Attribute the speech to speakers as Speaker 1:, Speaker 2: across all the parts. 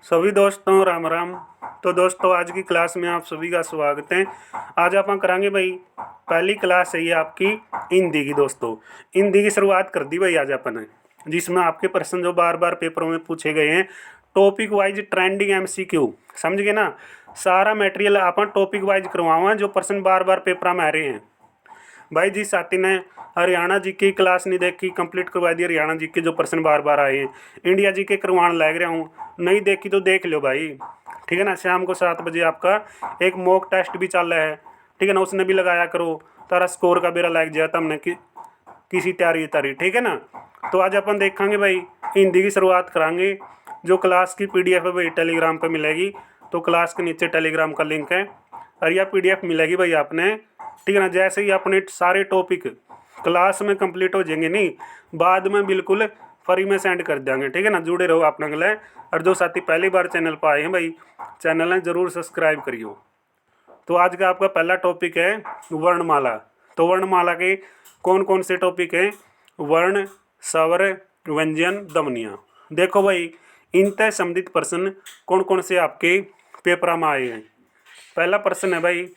Speaker 1: सभी दोस्तों राम राम। तो दोस्तों आज की क्लास में आप सभी का स्वागत है। आज आप करांगे भाई पहली क्लास है ये आपकी हिंदी की। दोस्तों हिंदी की शुरुआत कर दी भाई आज अपन ने, जिसमें आपके प्रश्न जो बार बार पेपरों में पूछे गए हैं टॉपिक वाइज ट्रेंडिंग एमसीक्यू, समझ गए ना। सारा मटेरियल अपन टॉपिक वाइज करवाओ जो प्रश्न बार बार पेपर में आ रहे हैं। भाई जिस साथी ने हरियाणा जी की क्लास नहीं देखी कंप्लीट करवा दी, हरियाणा जी के जो प्रश्न बार बार आए हैं, इंडिया जी के करवाने लग रहा हूँ, नहीं देखी तो देख लो भाई, ठीक है ना। शाम को 7 बजे आपका एक मॉक टेस्ट भी चल रहा है, ठीक है ना, उसने भी लगाया करो, तारा स्कोर का बेरा लग जाता हमने किसी तैयारी, ठीक है ना। तो आज अपन देखेंगे भाई हिंदी की शुरुआत करांगे। जो क्लास की पीडीएफ है भाई टेलीग्राम पर मिलेगी, तो क्लास के नीचे टेलीग्राम का लिंक है और यह पीडीएफ मिलेगी भाई आपने, ठीक है ना। जैसे ही अपने सारे टॉपिक क्लास में कंप्लीट हो जाएंगे नहीं, बाद में बिल्कुल फ्री में सेंड कर देंगे, ठीक है ना। जुड़े रहो अपने गले। और जो साथी पहली बार चैनल पर आए हैं भाई, चैनल ने ज़रूर सब्सक्राइब करियो। तो आज का आपका पहला टॉपिक है वर्णमाला। तो वर्णमाला के कौन कौन से टॉपिक हैं? वर्ण, स्वर, व्यंजन, ध्वनियाँ। देखो भाई इनसे संबंधित प्रश्न कौन कौन से आपके पेपर में आए हैं। पहला प्रश्न है भाई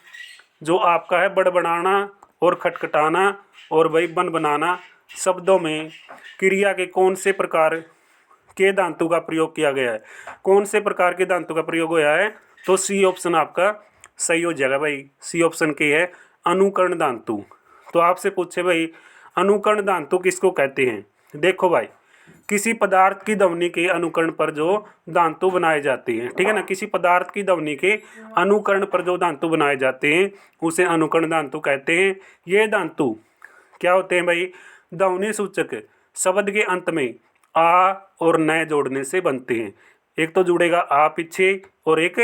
Speaker 1: जो आपका है बड़बड़ाना और खटखटाना और भाई बन बनाना शब्दों में क्रिया के कौन से प्रकार के धातु का प्रयोग किया गया है? कौन से प्रकार के धातु का प्रयोग हुआ है? तो सी ऑप्शन आपका सही हो जाएगा भाई। सी ऑप्शन की है अनुकर्ण धातु। तो आपसे पूछे भाई अनुकर्ण धातु किसको कहते हैं? देखो भाई किसी पदार्थ की ध्वनि के अनुकरण पर जो धातु बनाए जाते हैं, ठीक है ना, किसी पदार्थ की ध्वनि के अनुकरण पर जो धातु बनाए जाते हैं उसे अनुकरण धातु कहते हैं। ये धातु क्या होते हैं भाई? ध्वनि सूचक शब्द के अंत में आ और न जोड़ने से बनते हैं। एक तो जुड़ेगा आ पीछे और एक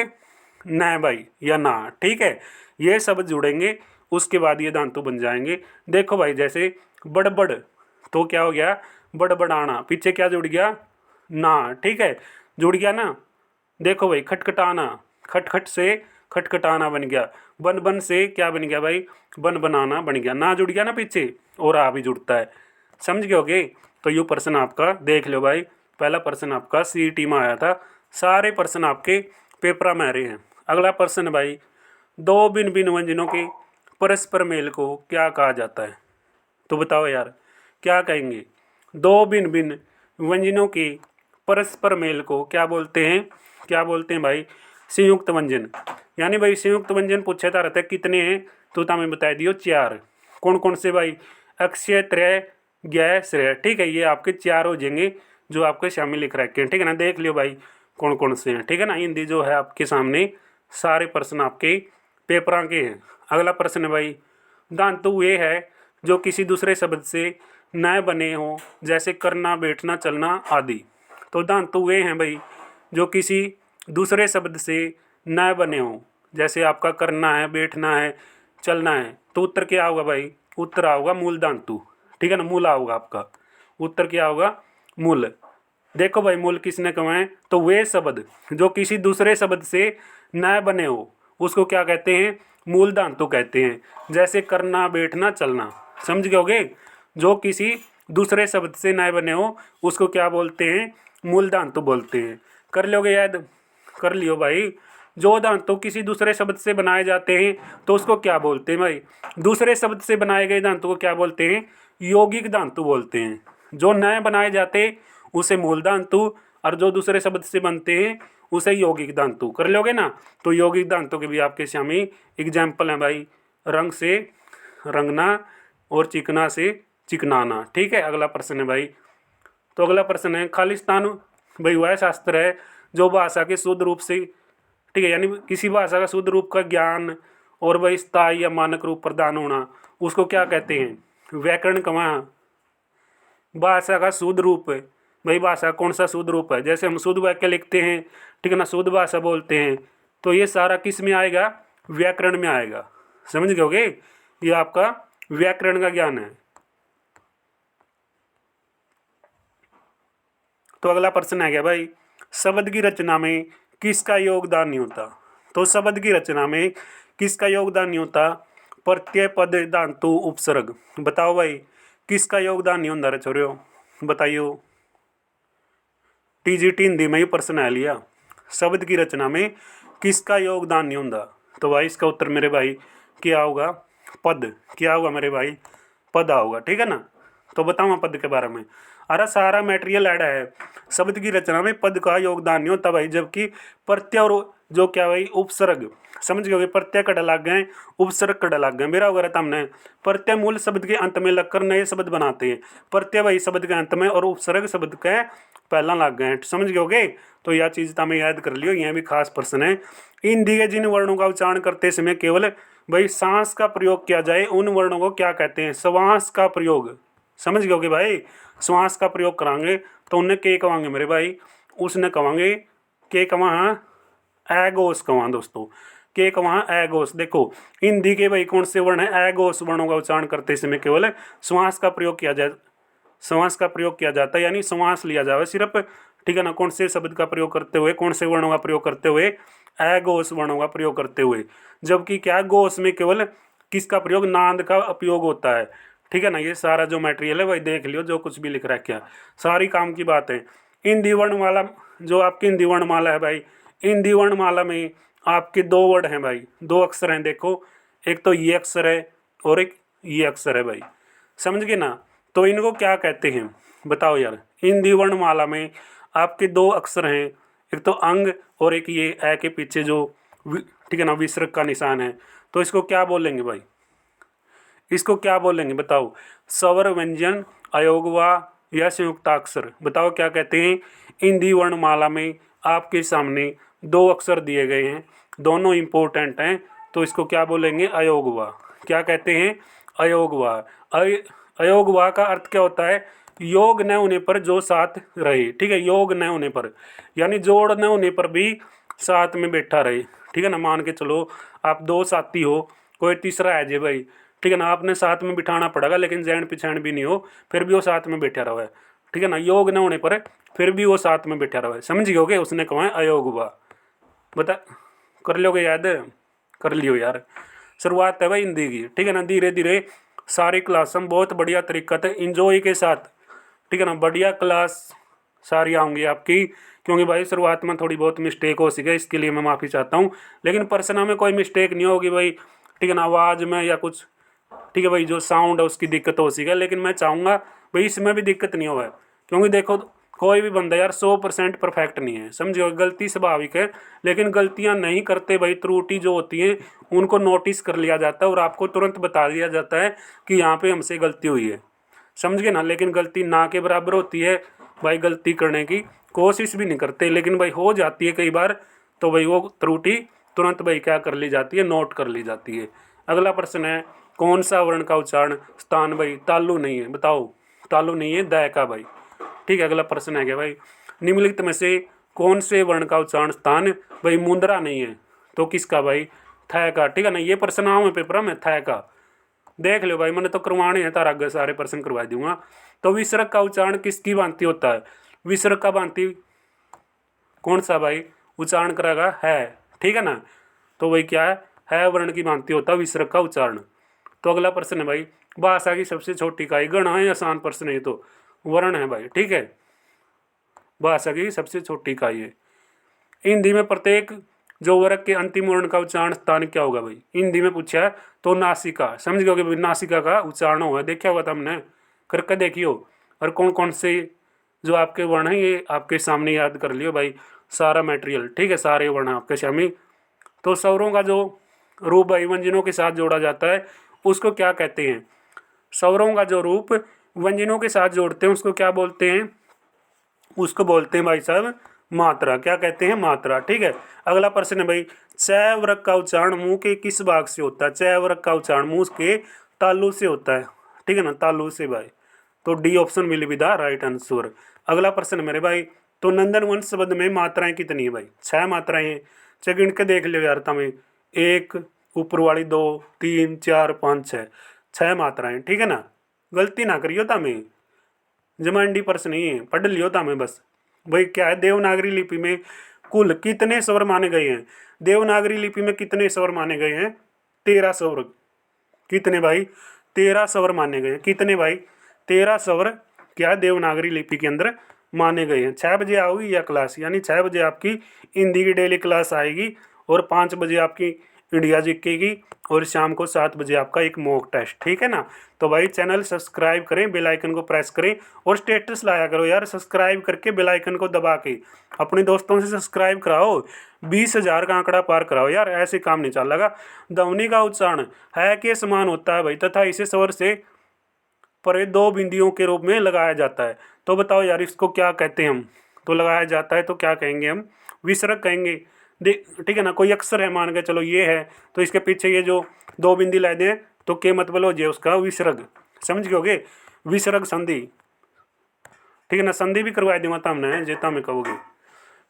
Speaker 1: न भाई या ना, ठीक है। ये शब्द जुड़ेंगे उसके बाद ये धातु बन जाएंगे। देखो भाई जैसे बड़बड़, तो क्या हो गया? बड़बड़ाना, पीछे क्या जुड़ गया? ना, ठीक है, जुड़ गया ना। देखो भाई खटखटाना, खटखट से खटखटाना बन गया। बन बन से क्या बन गया भाई? बन बनाना बन गया। ना जुड़ गया ना पीछे, और आ भी जुड़ता है, समझ गए? तो ये प्रश्न आपका देख लो भाई, पहला प्रश्न आपका सीईटी में आया था। सारे प्रश्न आपके पेपर में आ रहे हैं। अगला प्रश्न भाई दो भिन्न भिन्न व्यंजनों के परस्पर मेल को क्या कहा जाता है? तो बताओ यार क्या कहेंगे? दो भिन्न भिन्न व्यंजनों के परस्पर मेल को क्या बोलते हैं? क्या बोलते हैं भाई? संयुक्त व्यंजन। यानी भाई संयुक्त व्यंजन पूछा था रहता है कितने हैं? तो हमें बता दियो 4। कौन कौन से भाई? अक्षय, त्रय, ज्ञ, श्रेय, ठीक है। ये आपके 4 हो जाएंगे जो आपके शामिल लिख रखे हैं, ठीक है ना। देख लियो भाई कौन कौन से हैं, ठीक है ना। हिंदी जो है आपके सामने सारे प्रश्न आपके पेपर के हैं। अगला प्रश्न है भाई धातु वे है जो किसी दूसरे शब्द से न बने हों, जैसे करना, बैठना, चलना आदि। तो धातु वे हैं भाई जो किसी दूसरे शब्द से न बने हों, जैसे आपका करना है, बैठना है, चलना है। तो उत्तर क्या होगा भाई? उत्तर आओगा मूल धातु, ठीक है ना। मूल आओगा आपका, उत्तर क्या होगा? मूल। देखो भाई मूल किसने कहा? तो वे शब्द जो किसी दूसरे शब्द से न बने हो उसको क्या कहते हैं? मूल धातु कहते हैं। जैसे करना, बैठना, चलना, समझ गए? जो किसी दूसरे शब्द से न बने हो उसको क्या बोलते हैं? मूल धातु बोलते हैं। कर लोगे याद? कर लियो भाई। जो धातु किसी दूसरे शब्द से बनाए जाते हैं तो उसको क्या बोलते हैं भाई? दूसरे शब्द से बनाए गए धातु को क्या बोलते हैं? यौगिक धातु बोलते हैं। जो नए बनाए जाते उसे मूल धातु, और जो दूसरे शब्द से बनते हैं उसे यौगिक धातु। कर लोगे ना? तो यौगिक धातु के भी आपके सामने एग्जाम्पल हैं भाई, रंग से रंगना और चिकना से चिकनाना, ठीक है। अगला प्रश्न है भाई, तो अगला प्रश्न है खालिस्तान भाई वह शास्त्र है जो भाषा के शुद्ध रूप से, ठीक है, यानी किसी भाषा का शुद्ध रूप का ज्ञान और वह स्थायी या मानक रूप प्रदान होना, उसको क्या कहते हैं? व्याकरण। कहाँ भाषा का शुद्ध रूप है भाई? भाषा कौन सा शुद्ध रूप है? जैसे हम शुद्ध वाक्य लिखते हैं, ठीक है ना, शुद्ध भाषा बोलते हैं, तो ये सारा किस में आएगा? व्याकरण में आएगा, समझ गए? ये आपका व्याकरण का ज्ञान है। तो अगला प्रश्न आ गया भाई शब्द की रचना में किसका योगदान नहीं होता? तो शब्द की रचना में किसका योगदान नहीं होता? प्रत्यय, पद, धातु, उपसर्ग। बताओ भाई किसका योगदान नहीं होता रे छोरियो? बताइयो। टीजीटी हिंदी में ही प्रश्न आ लिया। शब्द की रचना में किसका योगदान नहीं होता? तो भाई इसका उत्तर मेरे भाई क्या होगा? पद। क्या होगा मेरे भाई? पद होगा, ठीक है ना। तो बताऊँ पद के बारे में? अरे सारा मटेरियल ऐड है, शब्द की रचना में पद का योगदान नहीं होता भाई, जबकि प्रत्यय और जो क्या भाई उपसर्ग, समझ गए, प्रत्यय कड़ा लग गए, उपसर्ग कड़ा लग गए, मेरा वगैरह हमने प्रत्यय मूल शब्द के अंत में लगकर नए शब्द बनाते हैं, प्रत्यय भाई शब्द के अंत में और उपसर्ग शब्द के पहला लग गए, समझ गए। तो यह चीज़ तो हमें याद कर लियो, यह भी खास प्रश्न है। हिंदी के जिन वर्णों का उच्चारण करते समय केवल भाई सांस का प्रयोग किया जाए उन वर्णों को क्या कहते हैं? श्वास का प्रयोग, समझ गए भाई। श्वास का प्रयोग करांगे तो उन्हें के कवांगे मेरे भाई? उसने कवांगे के कवा, एगोस कवा दोस्तों, के कवा एगोस। देखो हिंदी के भाई कौन से वर्ण है? एगोस वर्णों का उच्चारण करते समय केवल श्वास का प्रयोग किया जाए, श्वास का प्रयोग किया जाता है, यानी श्वास लिया जाए सिर्फ, ठीक है ना। कौन से शब्द का प्रयोग करते हुए? कौन से वर्णों का प्रयोग करते हुए? एगोस वर्णों का प्रयोग करते हुए। जबकि क्या गोस में केवल किसका प्रयोग? नांद का उपयोग होता है, ठीक है ना। ये सारा जो मटेरियल है भाई देख लियो, जो कुछ भी लिख रहा है क्या, सारी काम की बात है। हिंदी वर्णमाला, जो आपकी हिंदी वर्णमाला है भाई, हिंदी वर्णमाला में आपके दो वर्ड हैं भाई, दो अक्षर हैं। देखो एक तो ये अक्षर है और एक ये अक्षर है भाई, समझ गए ना। तो इनको क्या कहते हैं बताओ यार? हिंदी वर्णमाला में आपके दो अक्षर हैं, एक तो अंग और एक ये ए के पीछे जो ठीक है ना विसर्ग का निशान है, तो इसको क्या बोलेंगे भाई? इसको क्या बोलेंगे बताओ? स्वर व्यंजन, अयोगवा या संयुक्ताक्षर? बताओ क्या कहते हैं? हिंदी वर्णमाला में आपके सामने दो अक्षर दिए गए हैं, दोनों इंपॉर्टेंट हैं, तो इसको क्या बोलेंगे? अयोगवा। क्या कहते हैं? अयोगवा। अयोगवा का अर्थ क्या होता है? योग न होने पर जो साथ रहे, ठीक है, योग न होने पर, यानी जोड़ न होने पर भी साथ में बैठा रहे, ठीक है ना। मान के चलो आप दो साथी हो, कोई तीसरा है जे भाई, ठीक है ना, आपने साथ में बिठाना पड़ेगा, लेकिन जैन पिछैन भी नहीं हो, फिर भी वो साथ में बैठा रहा है, ठीक है ना। योग न होने पर फिर भी वो साथ में बैठा रहा है, समझ गए? उसने कहा अयोग हुआ। बता कर लोगे याद? कर लियो यार। शुरुआत है भाई हिंदी की, ठीक है ना। धीरे धीरे सारी क्लास हम बहुत बढ़िया तरीका से इंजॉय के साथ, ठीक है ना, बढ़िया क्लास सारी आऊँगी आपकी, क्योंकि भाई शुरुआत में थोड़ी बहुत मिस्टेक हो सके, इसके लिए मैं माफ़ी चाहता हूँ। लेकिन पर्सनल में कोई मिस्टेक नहीं होगी भाई, ठीक है ना, आवाज़ में या कुछ, ठीक है भाई, जो साउंड है उसकी दिक्कत हो सके, लेकिन मैं चाहूँगा भाई इसमें भी दिक्कत नहीं होगा, क्योंकि देखो कोई भी बंदा यार 100% परफेक्ट नहीं है, समझो। गलती स्वाभाविक है, लेकिन गलतियां नहीं करते भाई, त्रुटि जो होती है उनको नोटिस कर लिया जाता है और आपको तुरंत बता दिया जाता है कि यहाँ पे हमसे गलती हुई है, समझ गए ना। लेकिन गलती ना के बराबर होती है भाई, गलती करने की कोशिश भी नहीं करते, लेकिन भाई हो जाती है कई बार, तो भाई वो त्रुटि तुरंत भाई क्या कर ली जाती है? नोट कर ली जाती है। अगला प्रश्न है, कौन सा वर्ण का उच्चारण स्थान भाई तालु नहीं है? बताओ, तालु नहीं है, द का भाई, ठीक है। अगला प्रश्न है क्या भाई? निम्नलिखित में से कौन से वर्ण का उच्चारण स्थान भाई मुंद्रा नहीं है? तो किसका भाई? थ का, ठीक है ना। ये प्रश्न आओ पेपर में थ का, देख लो भाई, मैंने तो करवाने हैं, तार आगे सारे प्रश्न करवा दूंगा। तो विसर्ग का उच्चारण किसकी भांति होता है? विसर्ग का भांति कौन सा भाई उच्चारण करेगा? है, ठीक है ना। तो भाई क्या है वर्ण की भांति होता है विसर्ग का उच्चारण। तो अगला प्रश्न है भाई, भाषा की सबसे छोटी इकाई, गण है, आसान प्रश्न है, तो वर्ण है भाई, ठीक है, भाषा की सबसे छोटी इकाई है। हिंदी में प्रत्येक जो वर्ग के अंतिम वर्ण का उच्चारण स्थान क्या होगा भाई? हिंदी में पूछा है तो नासिका, समझ गए भाई, नासिका का उच्चारण होगा, देखा होगा तुमने, करके देखियो। और कौन कौन से जो आपके वर्ण हैं ये आपके सामने याद कर लियो भाई, सारा मटेरियल, ठीक है, सारे वर्ण आपके सामने। तो स्वरों का जो रूप भाई व्यंजनों के साथ जोड़ा जाता है उसको क्या कहते हैं? स्वरों का जो रूप व्यंजनों के साथ जोड़ते हैं उसको क्या बोलते हैं? उसको बोलते हैं भाई साहब मात्रा। क्या कहते हैं? मात्रा, ठीक है। अगला प्रश्न है भाई, च वर्ग का उच्चारण मुंह के किस भाग से होता है? च वर्ग का उच्चारण मुंह के तालु से होता है, ठीक है ना, तालु से भाई। तो D option will be the right answer. अगला प्रश्न मेरे भाई, तो नंदन वंश शब्द में मात्राएं कितनी है भाई? 6 मात्राएं हैं। चेक गिन के देख लियो यार तुम्हें, 1 ऊपर वाली 2 3 4 5 6, 6 मात्राएं, ठीक है ना। गलती ना करियो तुम्हें, जमांडी प्रश्न नहीं है, पढ़ लियो तुम्हें बस। भाई क्या है, देवनागरी लिपि में कुल कितने स्वर माने गए हैं? देवनागरी लिपि में कितने स्वर माने गए हैं? 13 स्वर। कितने भाई? 13 स्वर माने गए हैं। कितने भाई? 13 स्वर क्या देवनागरी लिपि के अंदर माने गए हैं। 6 बजे आओगी यह क्लास, यानी 6 बजे आपकी हिंदी की डेली क्लास आएगी और 5 बजे आपकी इंडिया जीके की और शाम को 7 बजे आपका एक मॉक टेस्ट, ठीक है ना। तो भाई चैनल सब्सक्राइब करें, बेल आइकन को प्रेस करें और स्टेटस लाया करो यार, सब्सक्राइब करके बेल आइकन को दबा के अपने दोस्तों से सब्सक्राइब कराओ, 20,000 का आंकड़ा पार कराओ यार, ऐसे काम नहीं चलेगा। ध्वनि का उच्चारण है के समान होता है भाई, तथा इसे स्वर से परे 2 बिंदियों के रूप में लगाया जाता है। तो बताओ यार इसको क्या कहते हैं हम, तो लगाया जाता है तो क्या कहेंगे हम, विसर्ग कहेंगे। ठीक है ना, कोई अक्षर है मान के चलो ये है, तो इसके पीछे ये जो 2 बिंदी ला दें तो के मतलब हो जाए उसका विसर्ग, समझ गए, विसर्ग संधि, ठीक है ना। संधि भी करवा दूंगा तमने जेता में कहोगे।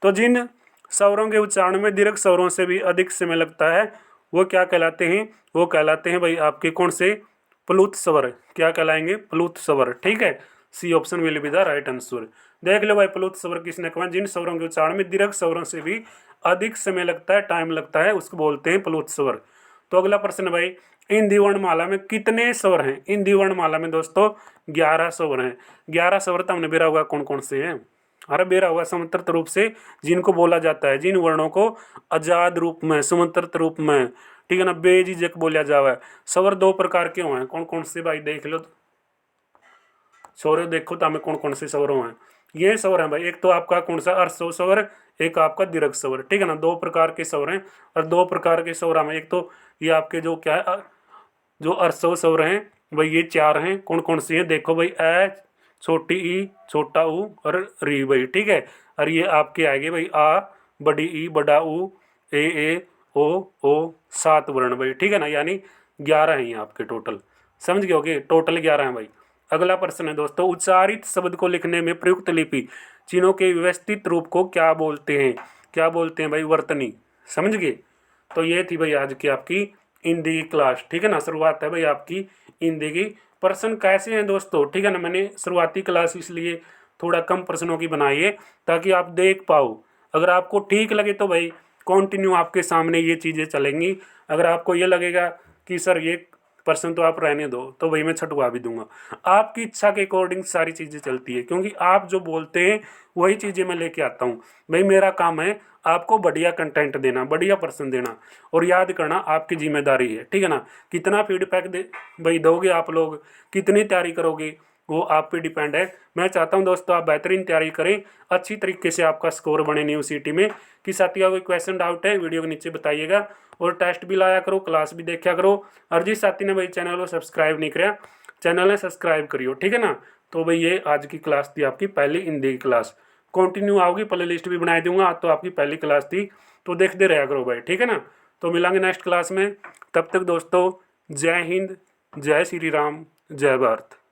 Speaker 1: तो जिन स्वरों के उच्चारण में दीर्घ स्वरों से भी अधिक समय लगता है वो क्या कहलाते हैं, वो कहलाते हैं भाई आपके कौन से, प्लुत स्वर, क्या कहलाएंगे, प्लुत स्वर, ठीक है। C option will be the right answer. देख लो भाई प्लुत स्वर किसने कहा, जिन स्वरों के उच्चारण में दीर्घ स्वरों से भी अधिक समय लगता है, टाइम लगता है, उसको बोलते हैं प्लुत स्वर। तो अगला प्रश्न भाई, हिंदी वर्णमाला में कितने स्वर हैं। हिंदी वर्णमाला में दोस्तों 11 स्वर हैं। 11 स्वर तो हमने बेरा होगा कौन कौन से हैं, अरे बेरा होगा समंत्रित रूप से जिनको बोला जाता है, जिन वर्णों को आजाद रूप में, समंत्रित रूप में, ठीक है ना, बेझिझक बोला जावा। स्वर 2 प्रकार के हुए हैं, कौन कौन से भाई देख लो, स्वर देखो तो हमें कौन कौन से स्वर हैं। ये स्वर है भाई, एक तो आपका कौन सा अर्सव स्वर, एक आपका दीर्घ स्वर, ठीक है ना। 2 प्रकार के स्वर हैं और 2 प्रकार के स्वर में एक तो ये आपके जो क्या है जो अर्सव स्वर हैं भाई, ये 4 हैं, कौन कौन से हैं देखो भाई, ए छोटी ई, छोटा ऊ और री भाई, ठीक है। और ये आपके आएंगे भाई आ, बड़ी ई, बड़ा ऊ, ए ओ 7 वर्ण भाई, ठीक है ना, यानी 11 हैं ये आपके टोटल, समझ गए होगे, टोटल 11 हैं भाई। अगला प्रश्न है दोस्तों, उच्चारित शब्द को लिखने में प्रयुक्त लिपि चिन्हों के व्यवस्थित रूप को क्या बोलते हैं, क्या बोलते हैं भाई, वर्तनी, समझ गए। तो ये थी भाई आज की आपकी हिंदी की क्लास, ठीक है ना। शुरुआत है भाई आपकी हिंदी की। प्रश्न कैसे हैं दोस्तों, ठीक है ना, मैंने शुरुआती क्लास इसलिए थोड़ा कम प्रश्नों की बनाई है ताकि आप देख पाओ। अगर आपको ठीक लगे तो भाई कंटिन्यू आपके सामने ये चीज़ें चलेंगी। अगर आपको ये लगेगा कि सर ये प्रश्न तो आप रहने दो, तो भाई मैं छटवा भी दूंगा। आपकी इच्छा के अकॉर्डिंग सारी चीज़ें चलती है, क्योंकि आप जो बोलते हैं वही चीज़ें मैं लेके आता हूँ। भाई मेरा काम है आपको बढ़िया कंटेंट देना, बढ़िया प्रश्न देना, और याद करना आपकी जिम्मेदारी है, ठीक है ना। कितना फीडबैक दे भाई दोगे आप लोग, कितनी तैयारी करोगे, वो आप पे डिपेंड है। मैं चाहता हूं दोस्तों आप बेहतरीन तैयारी करें, अच्छी तरीके से आपका स्कोर बने न्यू सिटी में। कि साथियों कोई क्वेश्चन डाउट है वीडियो के नीचे बताइएगा, और टेस्ट भी लाया करो, क्लास भी देखा करो। और जिस साथी ने भाई चैनल को सब्सक्राइब नहीं कराया, चैनल ने सब्सक्राइब करियो, ठीक है ना। तो भाई ये आज की क्लास थी आपकी पहली हिंदी की क्लास, कंटिन्यू आओगी, प्ले लिस्ट भी बना दूंगा। आज तो आपकी पहली क्लास थी, तो देखते रहा करो भाई, ठीक है ना। तो मिलेंगे नेक्स्ट क्लास में, तब तक दोस्तों जय हिंद, जय श्री राम, जय भारत।